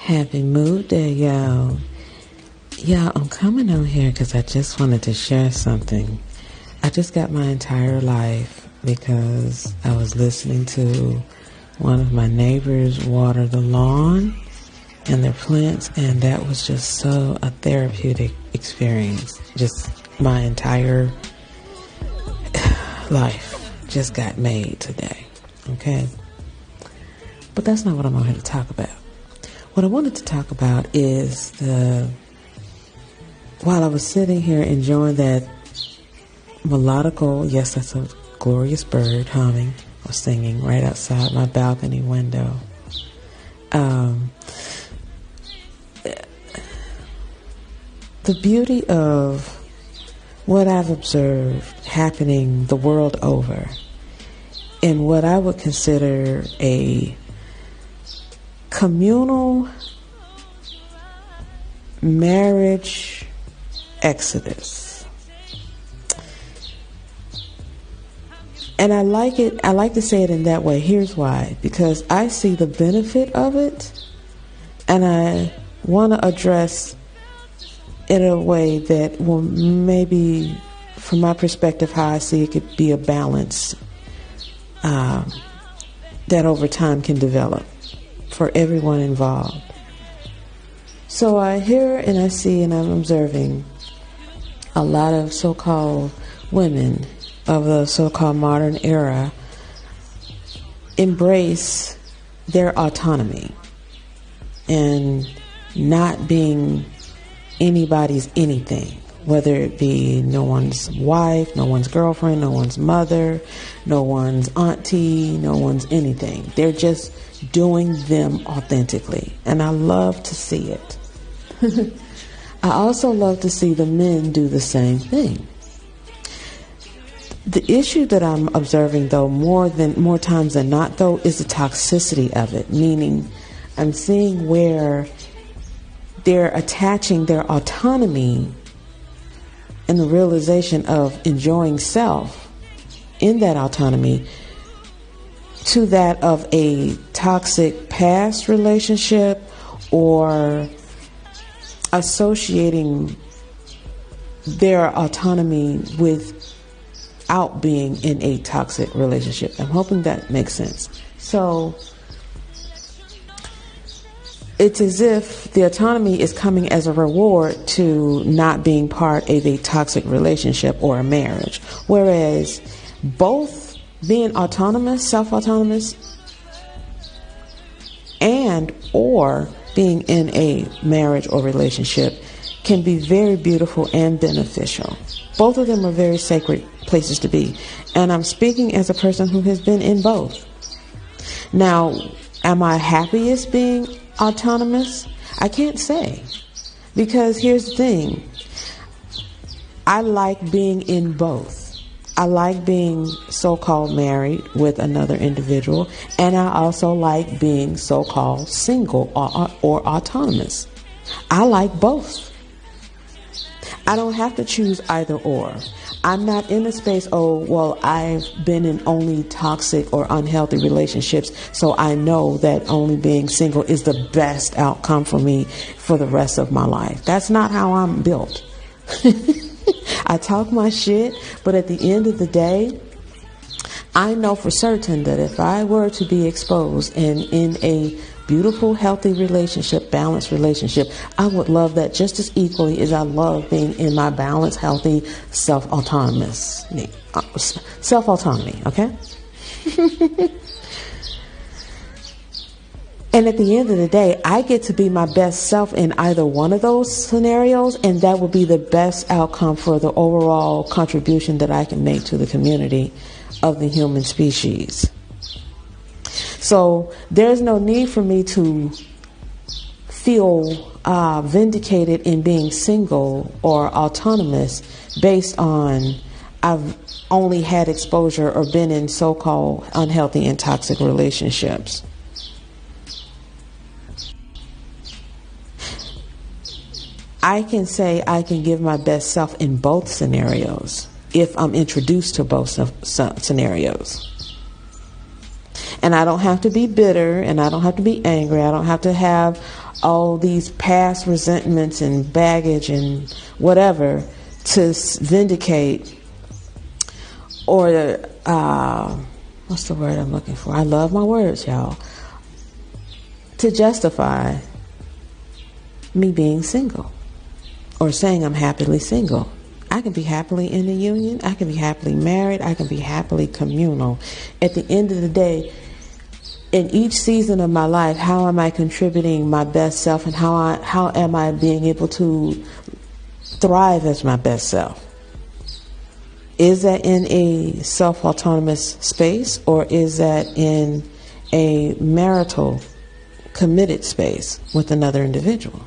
Happy Mood Day, y'all. Y'all, I'm coming on here because I just wanted to share something. I just got my entire life because I was listening to one of my neighbors water the lawn and their plants, and that was just so a therapeutic experience. Just my entire life just got made today, okay? But that's not what I'm here to talk about. What I wanted to talk about is while I was sitting here enjoying that melodical, yes, that's a glorious bird humming or singing right outside my balcony window. The beauty of what I've observed happening the world over in what I would consider a communal marriage exodus. And I like to say it in that way. Here's why. Because I see the benefit of it, and I want to address it in a way that will maybe, from my perspective, how I see it could be a balance that over time can develop for everyone involved. So I hear and I see and I'm observing a lot of so-called women of the so-called modern era embrace their autonomy and not being anybody's anything, whether it be no one's wife, no one's girlfriend, no one's mother, no one's auntie, no one's anything. They're just doing them authentically. And I love to see it. I also love to see the men do the same thing. The issue that I'm observing, though, more times than not, though, is the toxicity of it. Meaning, I'm seeing where they're attaching their autonomy and the realization of enjoying self in that autonomy to that of a toxic past relationship, or associating their autonomy without being in a toxic relationship. I'm hoping that makes sense. So it's as if the autonomy is coming as a reward to not being part of a toxic relationship or a marriage. Whereas both being autonomous, self-autonomous, and or being in a marriage or relationship can be very beautiful and beneficial. Both of them are very sacred places to be. And I'm speaking as a person who has been in both. Now, am I happiest being autonomous? I can't say. Because here's the thing. I like being in both. I like being so-called married with another individual, and I also like being so-called single or autonomous. I like both. I don't have to choose either or. I'm not in a space, I've been in only toxic or unhealthy relationships, so I know that only being single is the best outcome for me for the rest of my life. That's not how I'm built. I talk my shit, but at the end of the day, I know for certain that if I were to be exposed and in a beautiful, healthy relationship, balanced relationship, I would love that just as equally as I love being in my balanced, healthy, self-autonomy, okay? And at the end of the day, I get to be my best self in either one of those scenarios, and that would be the best outcome for the overall contribution that I can make to the community of the human species. So there's no need for me to feel vindicated in being single or autonomous based on I've only had exposure or been in so-called unhealthy and toxic relationships. I can say I can give my best self in both scenarios if I'm introduced to both scenarios. And I don't have to be bitter, and I don't have to be angry. I don't have to have all these past resentments and baggage and whatever to vindicate, or what's the word I'm looking for? I love my words, y'all. To justify me being single or saying I'm happily single. I can be happily in a union. I can be happily married. I can be happily communal. At the end of the day, in each season of my life, how am I contributing my best self, and how am I being able to thrive as my best self? Is that in a self-autonomous space, or is that in a marital, committed space with another individual?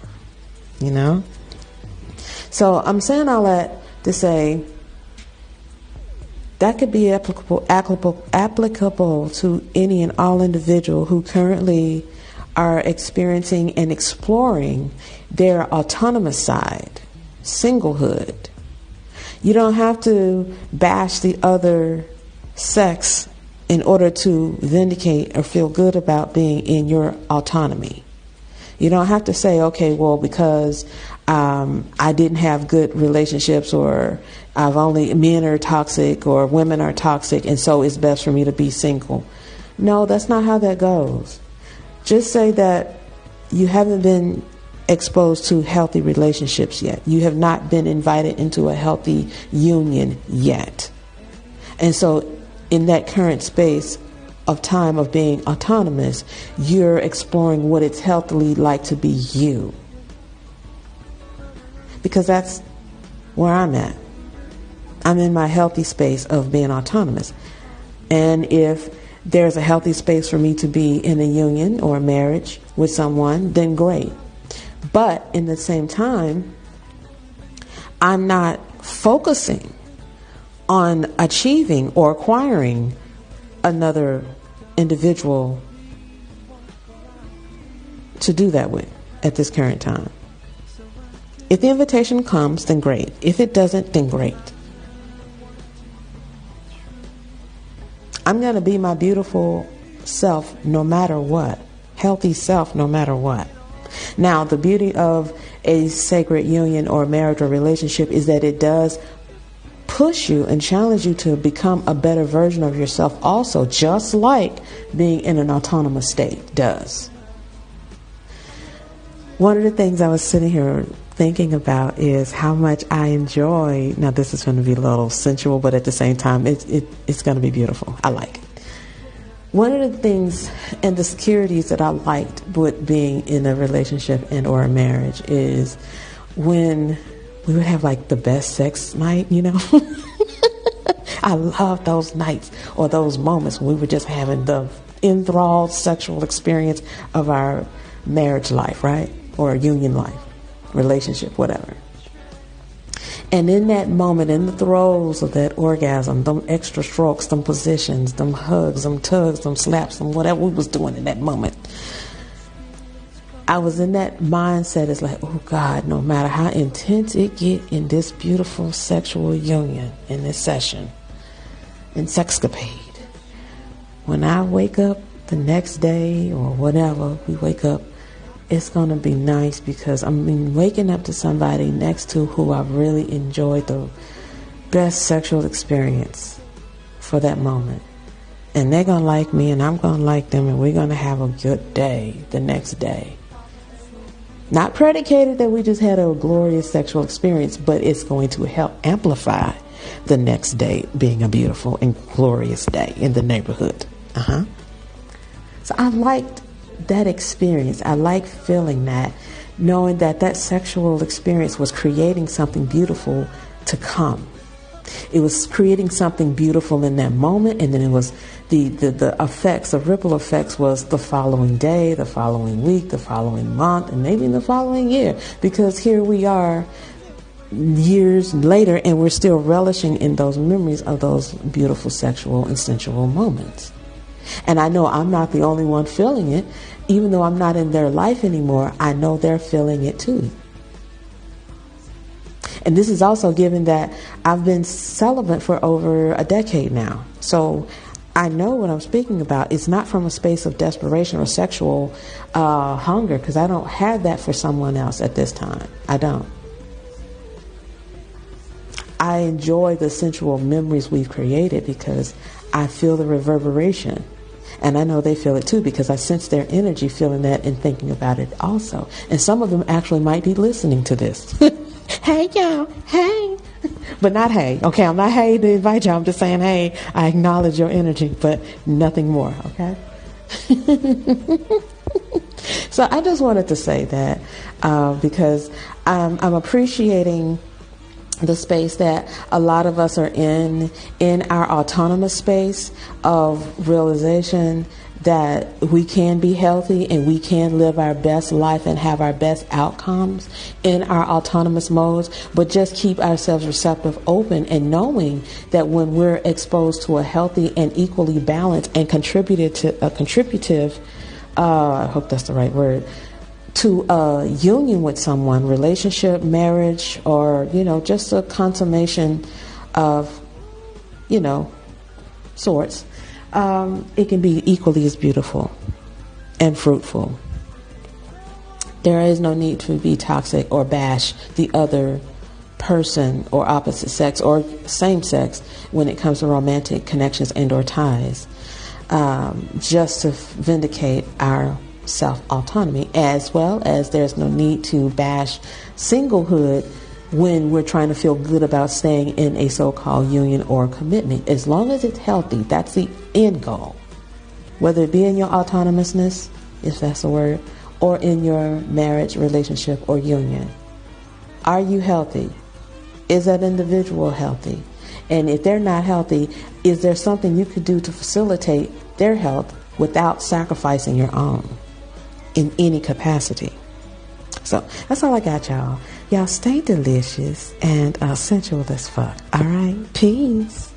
You know? So I'm saying all that to say that could be applicable to any and all individual who currently are experiencing and exploring their autonomous side, singlehood. You don't have to bash the other sex in order to vindicate or feel good about being in your autonomy. You don't have to say, okay, well, because I didn't have good relationships, or men are toxic or women are toxic, and so it's best for me to be single. No, that's not how that goes. Just say that you haven't been exposed to healthy relationships yet. You have not been invited into a healthy union yet. And so in that current space of time of being autonomous, you're exploring what it's healthily like to be you. Because that's where I'm at. I'm in my healthy space of being autonomous. And if there's a healthy space for me to be in a union or a marriage with someone, then great. But in the same time, I'm not focusing on achieving or acquiring another individual to do that with at this current time. If the invitation comes, then great. If it doesn't, then great. I'm going to be my beautiful self no matter what. Healthy self no matter what. Now, the beauty of a sacred union or marriage or relationship is that it does push you and challenge you to become a better version of yourself also, just like being in an autonomous state does. One of the things I was sitting here thinking about is how much I enjoy, now this is going to be a little sensual, but at the same time it's going to be beautiful. I like it. One of the things and the securities that I liked with being in a relationship and or a marriage is when we would have like the best sex night, you know. I love those nights or those moments when we were just having the enthralled sexual experience of our marriage life, right? Or union life, relationship, whatever. And in that moment, in the throes of that orgasm, them extra strokes, them positions, them hugs, them tugs, them slaps, them whatever we was doing in that moment, I was in that mindset. It's like, oh God, no matter how intense it get in this beautiful sexual union, in this session, in sexcapade, when I wake up the next day or whatever, we wake up, it's going to be nice because I'm waking up to somebody next to who I've really enjoyed the best sexual experience for that moment. And they're going to like me and I'm going to like them, and we're going to have a good day the next day. Not predicated that we just had a glorious sexual experience, but it's going to help amplify the next day being a beautiful and glorious day in the neighborhood. So I liked that experience. I like feeling that, knowing that that sexual experience was creating something beautiful to come. It was creating something beautiful in that moment, and then it was the effects, the ripple effects was the following day, the following week, the following month, and maybe in the following year, because here we are years later and we're still relishing in those memories of those beautiful sexual and sensual moments. And I know I'm not the only one feeling it. Even though I'm not in their life anymore, I know they're feeling it too. And this is also given that I've been celibate for over a decade now. So I know what I'm speaking about. It's not from a space of desperation or sexual hunger, because I don't have that for someone else at this time. I don't. I enjoy the sensual memories we've created because I feel the reverberation. And I know they feel it too, because I sense their energy feeling that and thinking about it also. And some of them actually might be listening to this. Hey, y'all. Hey. But not hey. Okay, I'm not hey to invite y'all. I'm just saying, hey, I acknowledge your energy, but nothing more. Okay? So I just wanted to say that because I'm appreciating the space that a lot of us are in our autonomous space of realization that we can be healthy and we can live our best life and have our best outcomes in our autonomous modes, but just keep ourselves receptive, open, and knowing that when we're exposed to a healthy and equally balanced and contributive, I hope that's the right word, to a union with someone, relationship, marriage, or, just a consummation of, sorts, it can be equally as beautiful and fruitful. There is no need to be toxic or bash the other person or opposite sex or same sex when it comes to romantic connections and or ties, just to vindicate our self-autonomy, as well as there's no need to bash singlehood when we're trying to feel good about staying in a so-called union or commitment. As long as it's healthy, that's the end goal. Whether it be in your autonomousness, if that's a word, or in your marriage, relationship, or union. Are you healthy? Is that individual healthy? And if they're not healthy, is there something you could do to facilitate their health without sacrificing your own in any capacity? So that's all I got, y'all. Y'all stay delicious and sensual as fuck. All right? Peace.